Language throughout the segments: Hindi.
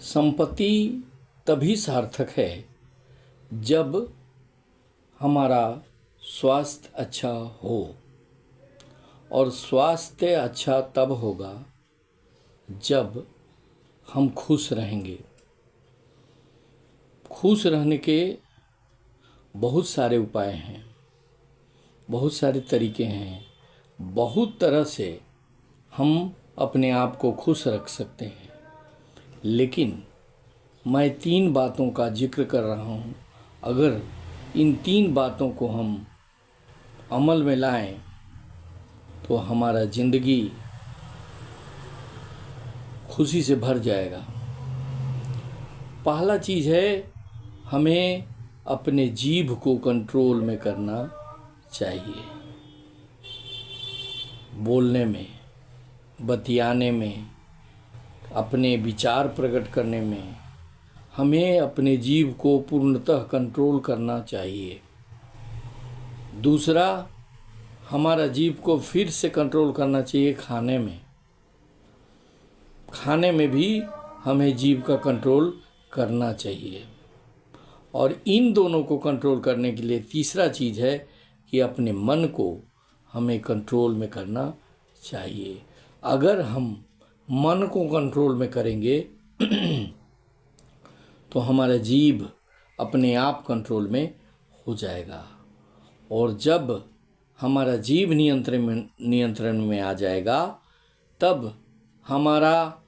संपत्ति तभी सार्थक है जब हमारा स्वास्थ्य अच्छा हो, और स्वास्थ्य अच्छा तब होगा जब हम खुश रहेंगे। खुश रहने के बहुत सारे उपाय हैं, बहुत सारे तरीके हैं, बहुत तरह से हम अपने आप को खुश रख सकते हैं। लेकिन मैं 3 बातों का जिक्र कर रहा हूँ। अगर इन 3 बातों को हम अमल में लाएं तो हमारा ज़िंदगी खुशी से भर जाएगा। पहला चीज़ है, हमें अपने जीभ को कंट्रोल में करना चाहिए। बोलने में, बतियाने में, अपने विचार प्रकट करने में हमें अपने जीभ को पूर्णतः कंट्रोल करना चाहिए। दूसरा, हमारा जीभ को फिर से कंट्रोल करना चाहिए खाने में। खाने में भी हमें जीभ का कंट्रोल करना चाहिए। और इन दोनों को कंट्रोल करने के लिए तीसरा चीज़ है कि अपने मन को हमें कंट्रोल में करना चाहिए। अगर हम मन को कंट्रोल में करेंगे तो हमारा जीभ अपने आप कंट्रोल में हो जाएगा। और जब हमारा जीभ नियंत्रण में आ जाएगा, तब हमारा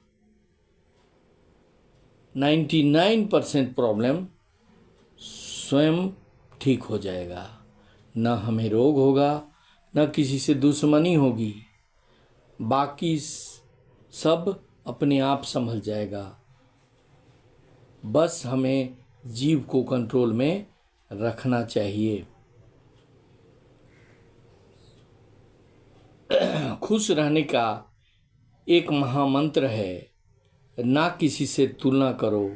99% प्रॉब्लम स्वयं ठीक हो जाएगा। न हमें रोग होगा, न किसी से दुश्मनी होगी, बाकी सब अपने आप संभल जाएगा। बस हमें जीभ को कंट्रोल में रखना चाहिए। खुश रहने का एक महामंत्र है, ना किसी से तुलना करो,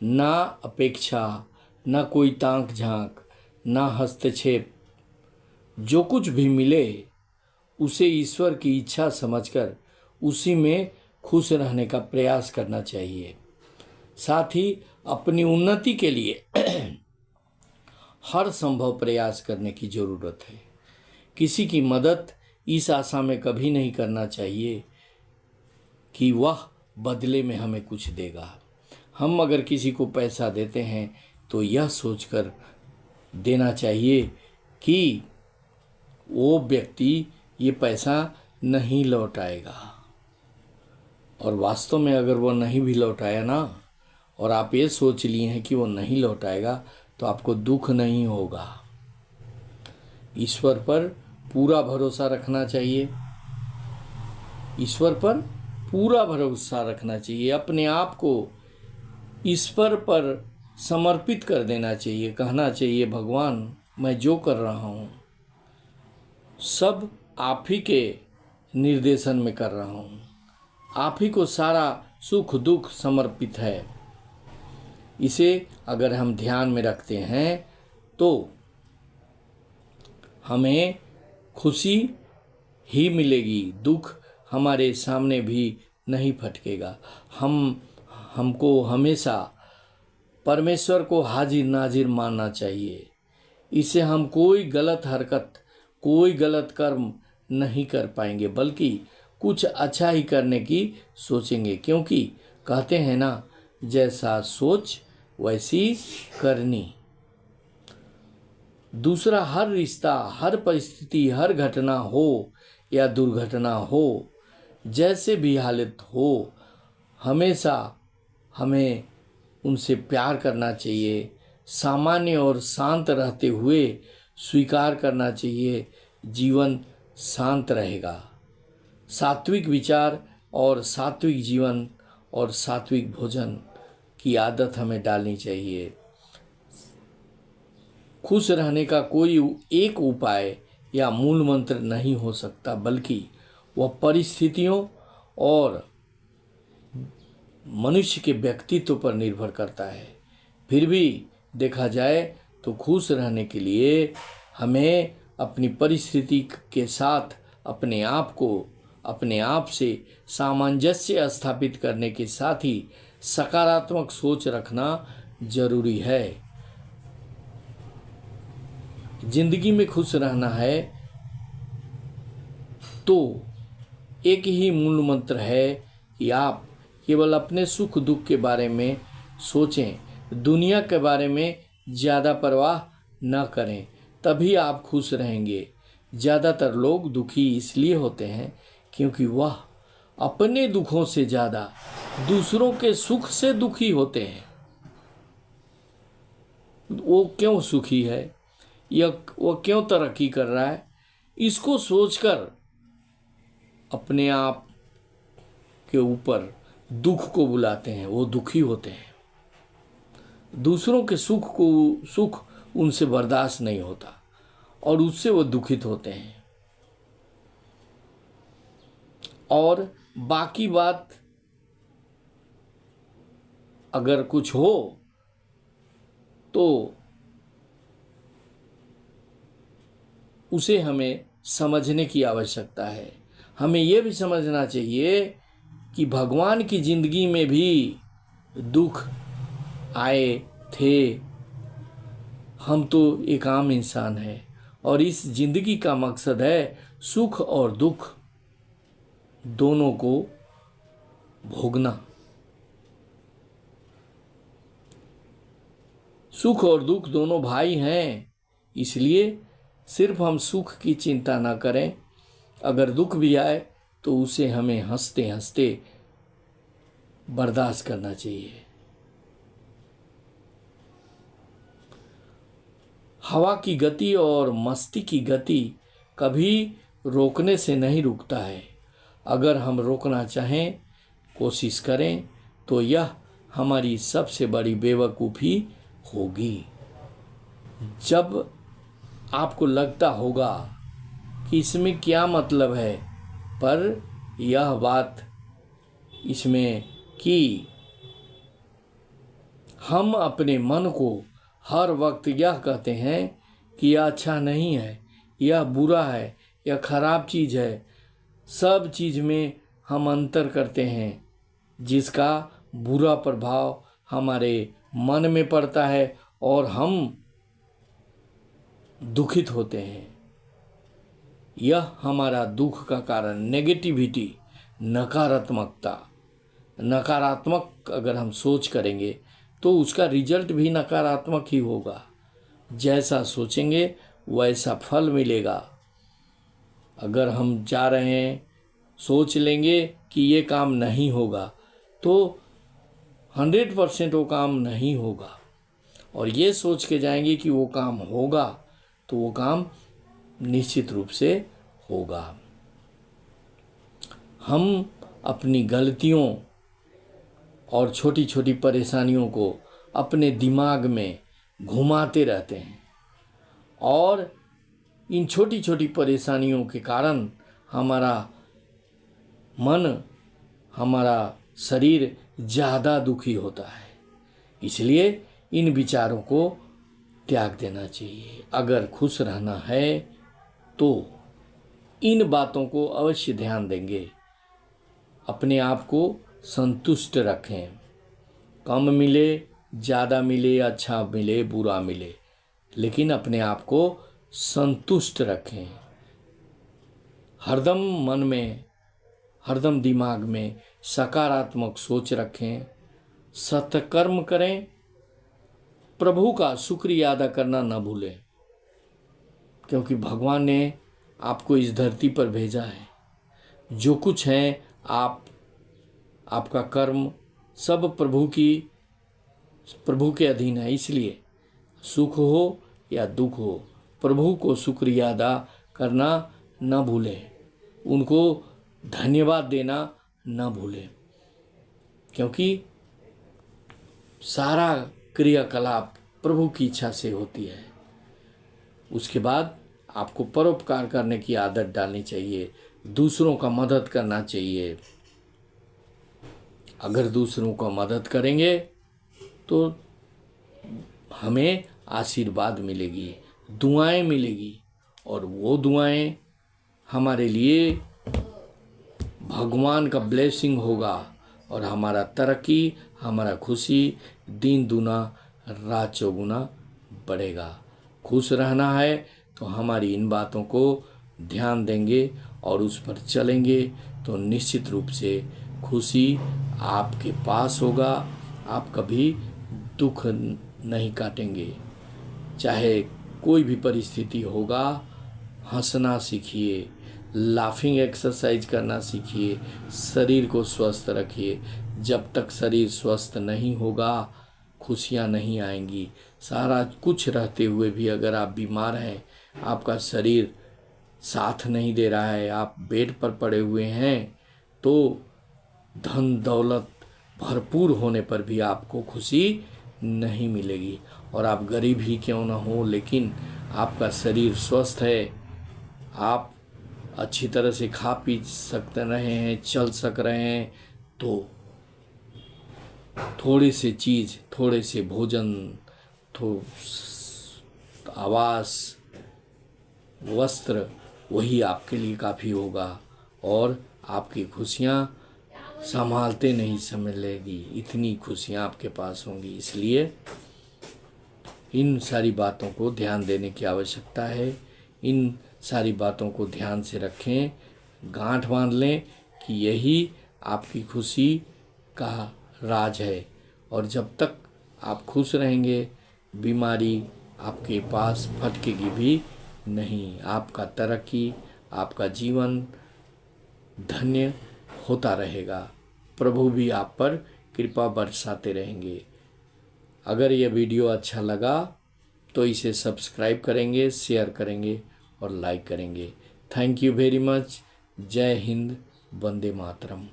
ना अपेक्षा, ना कोई ताक झांक, ना हस्तक्षेप। जो कुछ भी मिले उसे ईश्वर की इच्छा समझकर उसी में खुश रहने का प्रयास करना चाहिए। साथ ही अपनी उन्नति के लिए हर संभव प्रयास करने की ज़रूरत है। किसी की मदद इस आशा में कभी नहीं करना चाहिए कि वह बदले में हमें कुछ देगा। हम अगर किसी को पैसा देते हैं तो यह सोचकर देना चाहिए कि वो व्यक्ति ये पैसा नहीं लौटाएगा। और वास्तव में अगर वो नहीं भी लौटाया ना, और आप ये सोच लिए हैं कि वो नहीं लौटाएगा, तो आपको दुख नहीं होगा। ईश्वर पर पूरा भरोसा रखना चाहिए। ईश्वर पर पूरा भरोसा रखना चाहिए। अपने आप को ईश्वर पर समर्पित कर देना चाहिए। कहना चाहिए, भगवान मैं जो कर रहा हूँ सब आप ही के निर्देशन में कर रहा हूँ। आप ही को सारा सुख दुख समर्पित है। इसे अगर हम ध्यान में रखते हैं तो हमें खुशी ही मिलेगी, दुख हमारे सामने भी नहीं फटकेगा। हमको हमेशा परमेश्वर को हाजिर नाजिर मानना चाहिए। इससे हम कोई गलत हरकत, कोई गलत कर्म नहीं कर पाएंगे, बल्कि कुछ अच्छा ही करने की सोचेंगे। क्योंकि कहते हैं ना, जैसा सोच वैसी करनी। दूसरा, हर रिश्ता, हर परिस्थिति, हर घटना हो या दुर्घटना हो, जैसे भी हालत हो, हमेशा हमें उनसे प्यार करना चाहिए। सामान्य और शांत रहते हुए स्वीकार करना चाहिए, जीवन शांत रहेगा। सात्विक विचार और सात्विक जीवन और सात्विक भोजन की आदत हमें डालनी चाहिए। खुश रहने का कोई एक उपाय या मूल मंत्र नहीं हो सकता, बल्कि वह परिस्थितियों और मनुष्य के व्यक्तित्व पर निर्भर करता है। फिर भी देखा जाए तो खुश रहने के लिए हमें अपनी परिस्थिति के साथ अपने आप को अपने आप से सामंजस्य स्थापित करने के साथ ही सकारात्मक सोच रखना जरूरी है। जिंदगी में खुश रहना है तो एक ही मूल मंत्र है कि आप केवल अपने सुख दुख के बारे में सोचें, दुनिया के बारे में ज़्यादा परवाह न करें, तभी आप खुश रहेंगे। ज़्यादातर लोग दुखी इसलिए होते हैं क्योंकि वह अपने दुखों से ज़्यादा दूसरों के सुख से दुखी होते हैं। वो क्यों सुखी है या वो क्यों तरक्की कर रहा है, इसको सोचकर अपने आप के ऊपर दुख को बुलाते हैं, वो दुखी होते हैं। दूसरों के सुख उनसे बर्दाश्त नहीं होता और उससे वो दुखित होते हैं। और बाकी बात अगर कुछ हो तो उसे हमें समझने की आवश्यकता है। हमें यह भी समझना चाहिए कि भगवान की जिंदगी में भी दुख आए थे। हम तो एक आम इंसान हैं और इस जिंदगी का मकसद है सुख और दुख दोनों को भोगना। सुख और दुख दोनों भाई हैं, इसलिए सिर्फ हम सुख की चिंता ना करें। अगर दुख भी आए तो उसे हमें हंसते हंसते बर्दाश्त करना चाहिए। हवा की गति और मस्ती की गति कभी रोकने से नहीं रुकता है। अगर हम रोकना चाहें, कोशिश करें तो यह हमारी सबसे बड़ी बेवकूफ़ी होगी। जब आपको लगता होगा कि इसमें क्या मतलब है, पर यह बात इसमें कि हम अपने मन को हर वक्त यह कहते हैं कि यह अच्छा नहीं है, यह बुरा है, यह खराब चीज़ है। सब चीज़ में हम अंतर करते हैं जिसका बुरा प्रभाव हमारे मन में पड़ता है और हम दुखित होते हैं। यह हमारा दुख का कारण नेगेटिविटी, नकारात्मक अगर हम सोच करेंगे तो उसका रिजल्ट भी नकारात्मक ही होगा। जैसा सोचेंगे वैसा फल मिलेगा। अगर हम जा रहे हैं, सोच लेंगे कि ये काम नहीं होगा तो 100% वो काम नहीं होगा, और ये सोच के जाएंगे कि वो काम होगा तो वो काम निश्चित रूप से होगा। हम अपनी गलतियों और छोटी छोटी परेशानियों को अपने दिमाग में घुमाते रहते हैं और इन छोटी छोटी परेशानियों के कारण हमारा मन, हमारा शरीर ज़्यादा दुखी होता है। इसलिए इन विचारों को त्याग देना चाहिए। अगर खुश रहना है तो इन बातों को अवश्य ध्यान देंगे। अपने आप को संतुष्ट रखें। कम मिले, ज़्यादा मिले, अच्छा मिले, बुरा मिले, लेकिन अपने आप को संतुष्ट रखें। हरदम मन में, हरदम दिमाग में सकारात्मक सोच रखें। सत्कर्म करें। प्रभु का शुक्रिया अदा करना न भूलें, क्योंकि भगवान ने आपको इस धरती पर भेजा है। जो कुछ है आपका कर्म सब प्रभु के अधीन है। इसलिए सुख हो या दुख हो, प्रभु को शुक्रिया अदा करना न भूलें, उनको धन्यवाद देना न भूलें, क्योंकि सारा क्रियाकलाप प्रभु की इच्छा से होती है। उसके बाद आपको परोपकार करने की आदत डालनी चाहिए, दूसरों का मदद करना चाहिए। अगर दूसरों को मदद करेंगे तो हमें आशीर्वाद मिलेगी, दुआएं मिलेगी, और वो दुआएं हमारे लिए भगवान का ब्लेसिंग होगा और हमारा तरक्की, हमारा खुशी दिन दूना रात चौगुना बढ़ेगा। खुश रहना है तो हमारी इन बातों को ध्यान देंगे और उस पर चलेंगे तो निश्चित रूप से खुशी आपके पास होगा। आप कभी दुख नहीं काटेंगे। चाहे कोई भी परिस्थिति होगा, हंसना सीखिए, लाफिंग एक्सरसाइज करना सीखिए, शरीर को स्वस्थ रखिए। जब तक शरीर स्वस्थ नहीं होगा खुशियाँ नहीं आएंगी। सारा कुछ रहते हुए भी अगर आप बीमार हैं, आपका शरीर साथ नहीं दे रहा है, आप बेड पर पड़े हुए हैं, तो धन दौलत भरपूर होने पर भी आपको खुशी नहीं मिलेगी। और आप गरीब ही क्यों ना हो, लेकिन आपका शरीर स्वस्थ है, आप अच्छी तरह से खा पी सकते रहे हैं, चल सक रहे हैं, तो थोड़े से चीज़, थोड़े से भोजन, तो आवास, वस्त्र, वही आपके लिए काफ़ी होगा और आपकी खुशियाँ संभालते नहीं समझ लेगी, इतनी खुशियाँ आपके पास होंगी। इसलिए इन सारी बातों को ध्यान देने की आवश्यकता है। इन सारी बातों को ध्यान से रखें, गांठ बांध लें कि यही आपकी खुशी का राज है। और जब तक आप खुश रहेंगे, बीमारी आपके पास फटकेगी भी नहीं। आपका तरक्की, आपका जीवन धन्य होता रहेगा। प्रभु भी आप पर कृपा बरसाते रहेंगे। अगर यह वीडियो अच्छा लगा तो इसे सब्सक्राइब करेंगे, शेयर करेंगे और लाइक करेंगे। Thank you very much. जय हिंद, वंदे मातरम।